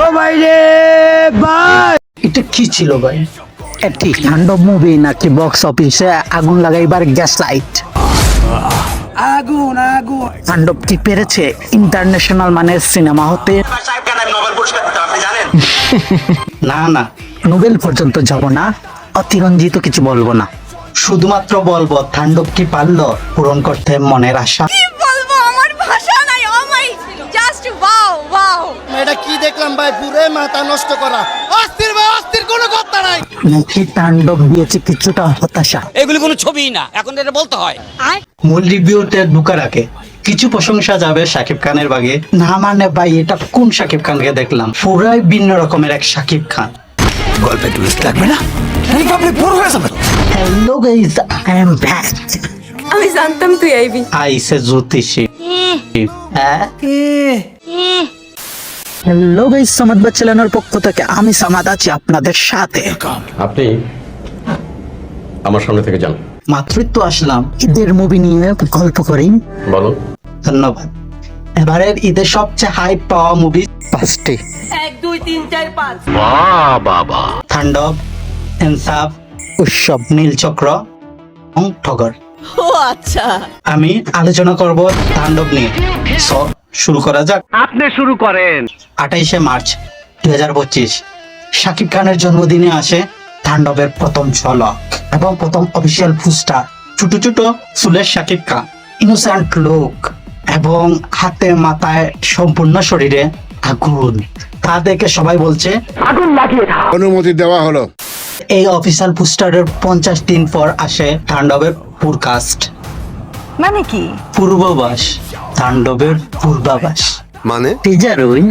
ও ভাই রে ভাই, এটা কি ছিল ভাই? এটি তাণ্ডব মুভি নাকি বক্স অফিসে আগুন লাগাইবার গ্যাস লাইট? আগুন আগুন। তাণ্ডব কি পেরেছে ইন্টারন্যাশনাল মানের সিনেমা হতে? না না, নোবেল পর্যন্ত যাব না, অতিরঞ্জিত কিছু বলবো না, শুধুমাত্র বলবো তাণ্ডব কি পারলো পূরণ করতে মনের আশা? বলবো, আমার ভাষা নাই। ও মাই জাস্ট ওয়াও ওয়াও। এটা কি দেখলাম ভাই, পুরো মাথা নষ্ট করা। অস্থির ভাই, অস্থির, কোনো কথা নাই। নাকি তাণ্ডব দিয়েছে কিছুটা হতাশা? এগুলি কোনো ছবি না, এখন এটা বলতে হয়। মূল রিভিউতে ঢুকার আগে কিছু প্রশংসা যাবে শাকিব খানের বাগে। না মানে ভাই, এটা কোন শাকিব খানকে দেখলাম? পুরাই ভিন্ন রকমের এক শাকিব খান। গল্পে টুইস্ট লাগবে না, পাবলিক বোর হয়ে যাবে। Hello guys, I am back. আমি জানতাম তুই আইবি। আইসে জ্যোতিষী। হ্যালো গাইস, সামাদ বাচ্চালানোর পক্ষ থেকে আমি সামাদ আছি আপনাদের সাথে। আপনি আমার সামনে থেকে যান। মাতৃত্ব আসলাম ঈদের মুভি নিয়ে গল্প করি। বলো। ধন্যবাদ। এবারের ঈদের সবচেয়ে হাইপ পাওয়া মুভি 5টি। 1 2 3 4 5। তাণ্ডব, ইনসাফ, উৎসব, নীলচক্র এবং টগর। ও আচ্ছা। আমি আলোচনা করব তাণ্ডব নিয়ে। সো শুরু করা যাক। আপনি শুরু করেন। 28শে মার্চ 2025 শাকিব খানের জন্মদিনে আসে তাণ্ডবের প্রথম ঝলক এবং প্রথম অফিসিয়াল পোস্টার। ছোট ছোট চুলের শাকিব খান, ইনোসেন্ট লুক এবং হাতে মাথায় সম্পূর্ণ শরীরে আগুন। তা দেখে সবাই বলছে অনুমতি দেওয়া হলো। এই অফিসিয়াল পোস্টারের 50 দিন পর আসে তাণ্ডবের পুরকাস্ট। মানে কি? পূর্বাভাস, তাণ্ডবের পূর্বাভাস। মানে টিজারই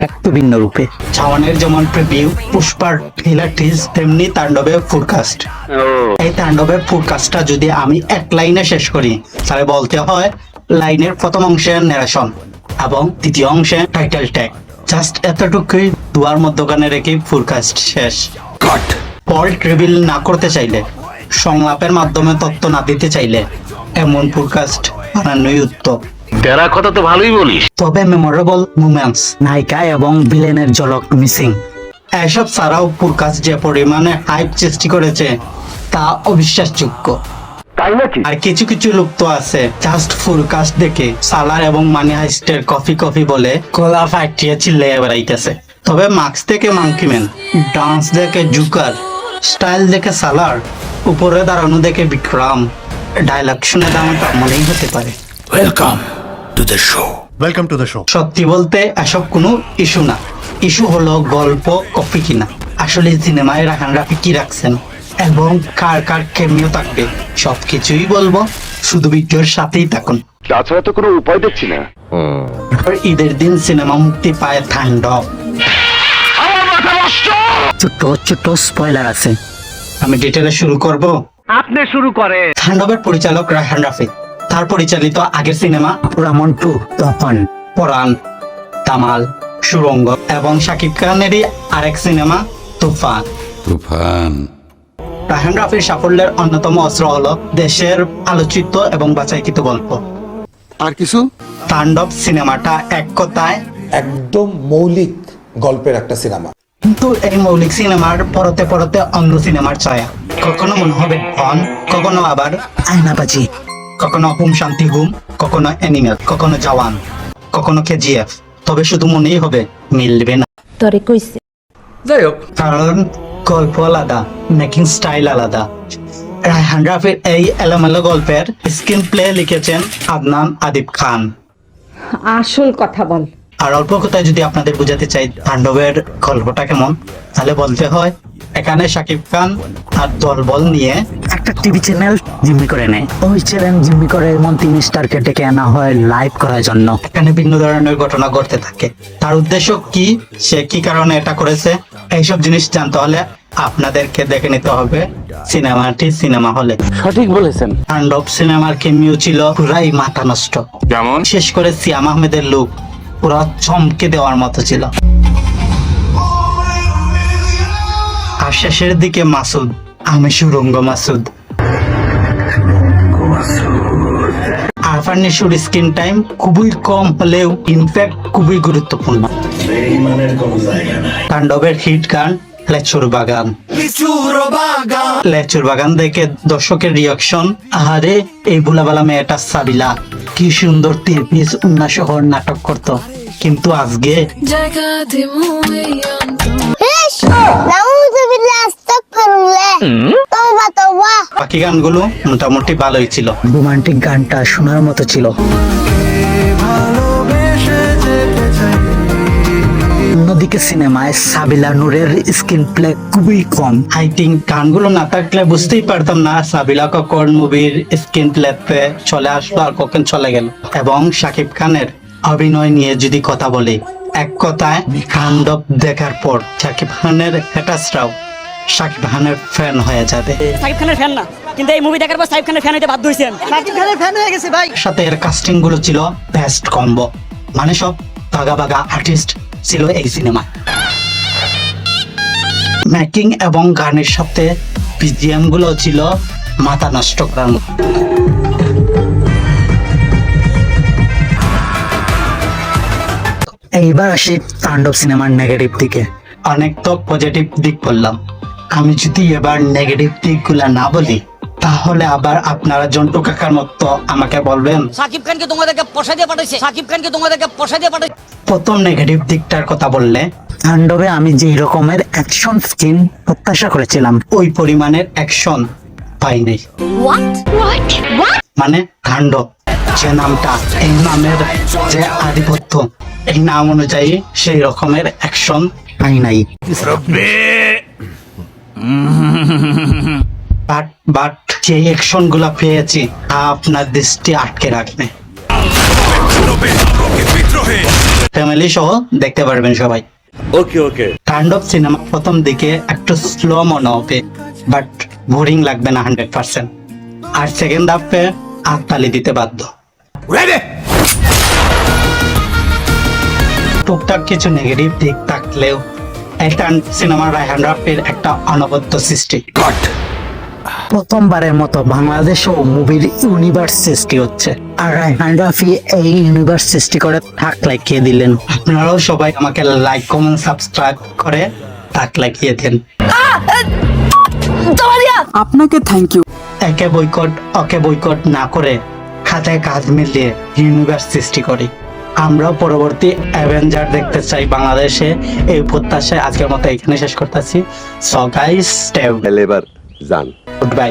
একটু ভিন্ন রূপে। ছাওয়ানের যেমন প্রিভিউ, পুষ্পার ট্রেলার টিজ, তেমনি তাণ্ডবের ফুডকাস্ট। এই তাণ্ডবের ফুডকাস্টটা যদি আমি এক লাইনে শেষ করি তাহলে বলতে হয় লাইনের প্রথম অংশে ন্যারেশন এবং দ্বিতীয় অংশে টাইটেল ট্যাগ। জাস্ট এতটুকুই দুয়ার মধ্যখানে রেখে ফুডকাস্ট শেষ। ফল্ট রিভিল না করতে চাইলে, সংলাপের মাধ্যমে তথ্য না দিতে চাইলে এমন ফুডকাস্ট বানানোই উত্তম। তেরা কথা তো ভালোই বলিস। তবে মেমোরেবল মোমেন্টস, নায়িকা এবং ভিলেনের ঝলক মিসিং। এসব ছাড়াও ফুডকাস্ট যে পরিমাণে হাইপ সৃষ্টি করেছে তা অবিশ্বাসযোগ্য। তাই নাকি? আর কিছু কিছু লোক তো আছে জাস্ট ফুডকাস্ট দেখে সালার এবং মানি হাইস্টের কফি কফি বলে গলা ফাটিয়ে চিল্লাইয়া বেড়াইতেছে। তবে মার্কস থেকে মাঙ্কিম্যান, ডান্স দেখে জুকার, স্টাইল দেখে সালার, উপরে দাঁড়ানো দেখে বিক্রম, ডায়লগ শুনে দামটা মনেই হতে পারে। Welcome to the show. Welcome to the show. সত্যি বলতে এসব কোনো ইস্যু না, ইস্যু হলো গল্প কপি কিনা। আসলে সিনেমায় রাহান রাফি কি রাখছেন এবং কার কার কেমিও থাকবে সবকিছুই বলবো, শুধু ভিডিওর সাথেই থাকুন। তাছাড়া তো কোনো উপায় দেখছি না। ঈদের দিন সিনেমা মুক্তি পায় তাণ্ডব। ছোট্ট ছোট্ট স্পয়লার আছে, আমি ডিটেলে শুরু করব। আপনি শুরু করেন। তাণ্ডবের পরিচালক রাহান রাফি। তার পরিচালিত আগের সিনেমা রামন 2, তখন, পরাণ, তামাল, সুরঙ্গ এবং শাকিব খানেরই আরেক সিনেমা তুফান। রাহান রাফির সাফল্যের অন্যতম অস্ত্র হলো দেশের আলোচিত এবং বাছাইকৃত গল্প। আর কিছু? তাণ্ডব সিনেমাটা এক কথায় একদম মৌলিক গল্পের একটা সিনেমা। কিন্তু এই মৌলিক সিনেমার পরতে পরতে অন্য সিনেমার ছায়া। কখনো মনে হবে ধন, কখনো আবার আয়নাবাজি, কখনো হুম শান্তি হুম, কখনো অ্যানিমেল, কখনো জওয়ান, কখনো কেজিএফ। তবে শুধু মনেই হবে, মিলবে না। তোরে কইছে। যাই হোক, কারণ গল্প আলাদা, মেকিং স্টাইল আলাদা। রায়হান রাফির এই এলোমেলো গল্পের স্ক্রিন প্লে লিখেছেন আদনান আদিব খান। আসল কথা বল। আর অল্প কথায় যদি আপনাদের বোঝাতে চাই তাণ্ডবের গল্পটা কেমন, তাহলে বলতে হয় এখানে শাকিব খান আর দলবল নিয়ে একটা টিভি চ্যানেল জিম্মি করে নেয়। ওই চ্যানেল জিম্মি করে এমন 3 স্টারকে ডেকে আনা হয় লাইভ করার জন্য। এখানে ভিন্ন ধরনের ঘটনা ঘটতে থাকে। তার উদ্দেশ্য কি, সে কি কারণে এটা করেছে, এইসব জিনিস জানতে হলে আপনাদেরকে দেখে নিতে হবে সিনেমাটি সিনেমা হলে। সঠিক বলেছেন। তাণ্ডব সিনেমার কেমিও ছিল পুরাই মাথা নষ্ট। যেমন শেষ করে সিয়াম আহমেদের লুক পুরো চমকে দেওয়ার মতো ছিল। আর শেষের দিকে মাসুদ, আমি সুরঙ্গ মাসুদ। আরফান নিশোর স্ক্রিন টাইম খুবই কম হলেও ইনফ্যাক্ট খুবই গুরুত্বপূর্ণ। তাণ্ডবের হিট গান লেচুর বাগান। লেচুর বাগান দেখে দর্শকের রিয়াকশন, আহারে এই ভুলাবালা মেয়েটা সাবিলা কি সুন্দর 3 পিস উন্নাসহর নাটক করতো, কিন্তু আজকে বাকি গানগুলো মোটামুটি ভালোই ছিল। রোমান্টিক গানটা শোনার মতো ছিল। অন্যদিকে সিনেমায় সাবিলা নূরের স্ক্রিন প্লে খুবই কম। আই থিঙ্ক গানগুলো না থাকলে বুঝতেই পারতাম না সাবিলা কখন মুভির স্ক্রিন প্লেতে চলে আসলো আর কখন চলে গেল। এবং শাকিব খানের অভিনয় নিয়ে যদি কথা বলি, এক কথায় তাণ্ডব দেখার পর শাকিব খানের হ্যাটার্সরাও শাকিব খানের ফ্যান হয়ে যাবে। সাকিব খানের ফ্যান না, কিন্তু এই মুভি দেখার পর সাকিব খানের ফ্যান হইতে বাধ্য হইছেন। সাকিব খানের ফ্যান হয়ে গেছে ভাই। সাথে এর কাস্টিং গুলো ছিল বেস্ট কম্বো, মানে সব বাগা বাগা আর্টিস্ট ছিল এই সিনেমা। মেকিং এবং গানের সাথে বিজিএম গুলো ছিল মাথা নষ্ট করার মতো। এইবার আসি তাণ্ডব সিনেমার নেগেটিভ দিকে। অনেক তো পজিটিভ দিক বললাম, আমি যদি এবার নেগেটিভ দিকগুলা না বলি তাহলে আবার আপনারা জন্টু কাকার মতো আমাকে বলবেন সাকিব খানকে তোমাদেরকে পয়সা দিয়ে পাঠাইছে, সাকিব খানকে তোমাদেরকে পয়সা দিয়ে পাঠাইছে। প্রথম নেগেটিভ দিকটার কথা বললে, তাণ্ডবে আমি যেই রকমের অ্যাকশন সিন প্রত্যাশা করেছিলাম ওই পরিমাণের অ্যাকশন পাই নাই। মানে তাণ্ডব যে নামটা, এই নামের যে আধিপত্য, এই নাম অনুযায়ী সেই রকমের অ্যাকশন পাই নাই। বাট যে অ্যাকশন গুলা পেয়েছি তা আপনার দৃষ্টি আটকে রাখবে। ফ্যামিলি সহ দেখতে পারবেন সবাই। ওকে তাণ্ডব সিনেমা প্রথম দিকে একটু স্লো মনে হবে, বাট বোরিং লাগবে না 100%। আর সেকেন্ড হাফে হাততালি দিতে বাধ্য। টুকটাক কিছু নেগেটিভ দিক থাকলেও এই সিনেমার রায়হান রাফির একটা অনবদ্য সৃষ্টি। প্রথমবারের মতো বাংলাদেশও মুভির ইউনিভার্স সৃষ্টি হচ্ছে, আর রায়হান রাফি এই ইউনিভার্স সৃষ্টি করে থাক লাগিয়ে দিলেন। আপনারাও সবাই আমাকে লাইক কমেন্ট সাবস্ক্রাইব করে থাক লাগিয়ে দেন। আপনাকে থ্যাংক ইউ। একে বয়কট ওকে বয়কট না করে খাতায় কাজ মিলিয়ে ইউনিভার্স সৃষ্টি করি। আমরাও পরবর্তী অ্যাভেঞ্জার দেখতে চাই বাংলাদেশে। এই প্রত্যাশায় আজকের মতো এখানে শেষ করতেছি। সো গাইস স্টে এবার যান। Good bye.